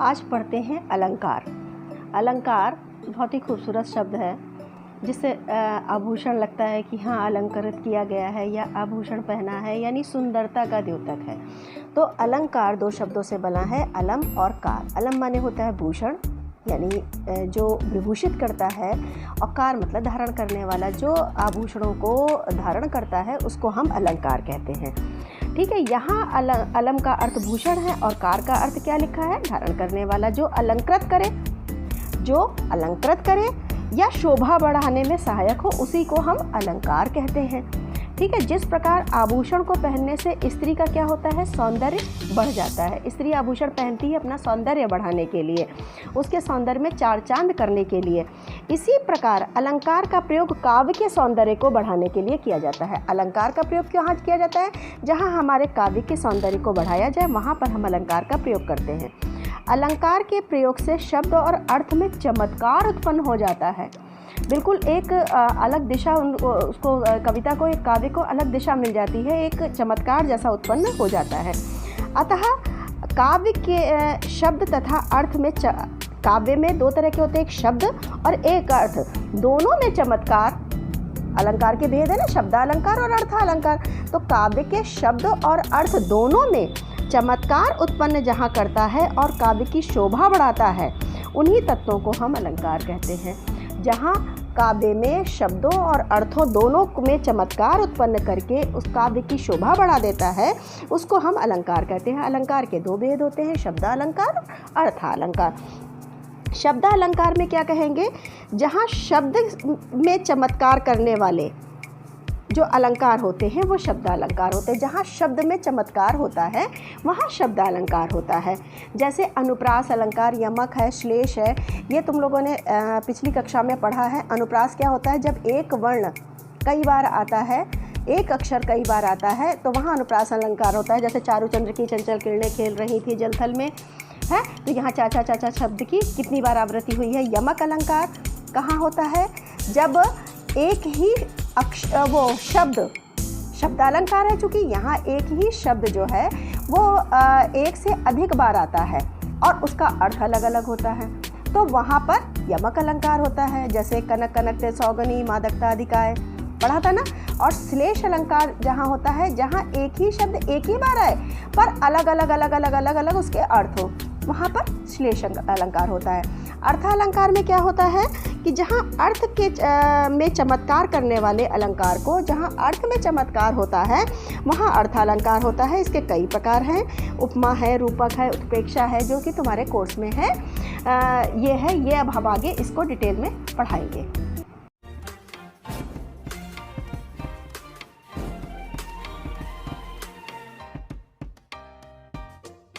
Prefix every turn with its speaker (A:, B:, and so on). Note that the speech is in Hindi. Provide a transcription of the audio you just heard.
A: आज पढ़ते हैं अलंकार। अलंकार बहुत ही खूबसूरत शब्द है जिससे आभूषण लगता है कि हाँ अलंकृत किया गया है या आभूषण पहना है, यानी सुंदरता का द्योतक है। तो अलंकार दो शब्दों से बना है, अलम और कार। अलम माने होता है भूषण, यानी जो विभूषित करता है, और कार मतलब धारण करने वाला, जो आभूषणों को धारण करता है उसको हम अलंकार कहते हैं। ठीक है, यहाँ अलम का अर्थ भूषण है और कार का अर्थ क्या लिखा है, धारण करने वाला, जो अलंकृत करे या शोभा बढ़ाने में सहायक हो, उसी को हम अलंकार कहते हैं। ठीक है, जिस प्रकार आभूषण को पहनने से स्त्री का क्या होता है, सौंदर्य बढ़ जाता है। स्त्री आभूषण पहनती है अपना सौंदर्य बढ़ाने के लिए, उसके सौंदर्य में चार चांद करने के लिए। इसी प्रकार अलंकार का प्रयोग काव्य के सौंदर्य को बढ़ाने के लिए किया जाता है। अलंकार का प्रयोग क्यों आज किया जाता है, जहाँ हमारे काव्य के सौंदर्य को बढ़ाया जाए वहाँ पर हम अलंकार का प्रयोग करते हैं। अलंकार के प्रयोग से शब्द और अर्थ में चमत्कार उत्पन्न हो जाता है। बिल्कुल एक अलग दिशा उसको कविता को, एक काव्य को अलग दिशा मिल जाती है, एक चमत्कार जैसा उत्पन्न हो जाता है। अतः काव्य के शब्द तथा अर्थ में काव्य में दो तरह के होते हैं, एक शब्द और एक अर्थ, दोनों में चमत्कार। अलंकार के भेद है ना, शब्दालंकार और अर्थालंकार। तो काव्य के शब्द और अर्थ दोनों में चमत्कार उत्पन्न जहाँ करता है और काव्य की शोभा बढ़ाता है, उन्हीं तत्वों को हम अलंकार कहते हैं। जहाँ काव्य में शब्दों और अर्थों दोनों में चमत्कार उत्पन्न करके उस काव्य की शोभा बढ़ा देता है, उसको हम अलंकार कहते हैं। अलंकार के दो भेद होते हैं, शब्दालंकार और अर्थालंकार। शब्दालंकार में क्या कहेंगे, जहाँ शब्द में चमत्कार करने वाले जो अलंकार होते हैं वो शब्दालंकार होते हैं। जहाँ शब्द में चमत्कार होता है वहाँ शब्दालंकार होता है। जैसे अनुप्रास अलंकार, यमक है, श्लेष है, ये तुम लोगों ने पिछली कक्षा में पढ़ा है। अनुप्रास क्या होता है, जब एक वर्ण कई बार आता है, एक अक्षर कई बार आता है, तो वहाँ अनुप्रास अलंकार होता है। जैसे चारुचंद्र की चंचल किरणें खेल रही थी जलथल में, है, तो यहाँ चाचा चाचा शब्द की कितनी बार आवृत्ति हुई है। यमक अलंकार कहाँ होता है, जब एक ही वो शब्दालंकार है, चूँकि यहाँ एक ही शब्द जो है वो एक से अधिक बार आता है और उसका अर्थ अलग अलग होता है, तो वहाँ पर यमक अलंकार होता है। जैसे कनक कनकते सौगनी मादकता अधिकाय पढ़ा था ना। और श्लेष अलंकार जहाँ होता है, जहाँ एक ही शब्द एक ही बार आए पर अलग अलग उसके अर्थ हो, वहाँ पर श्लेष अलंकार होता है। अर्थालंकार में क्या होता है कि जहाँ अर्थ के में चमत्कार करने वाले अलंकार को, जहाँ अर्थ में चमत्कार होता है वहाँ अर्थालंकार होता है। इसके कई प्रकार हैं, उपमा है, रूपक है, उत्प्रेक्षा है, जो कि तुम्हारे कोर्स में है। ये अब हम आगे इसको डिटेल में पढ़ाएंगे।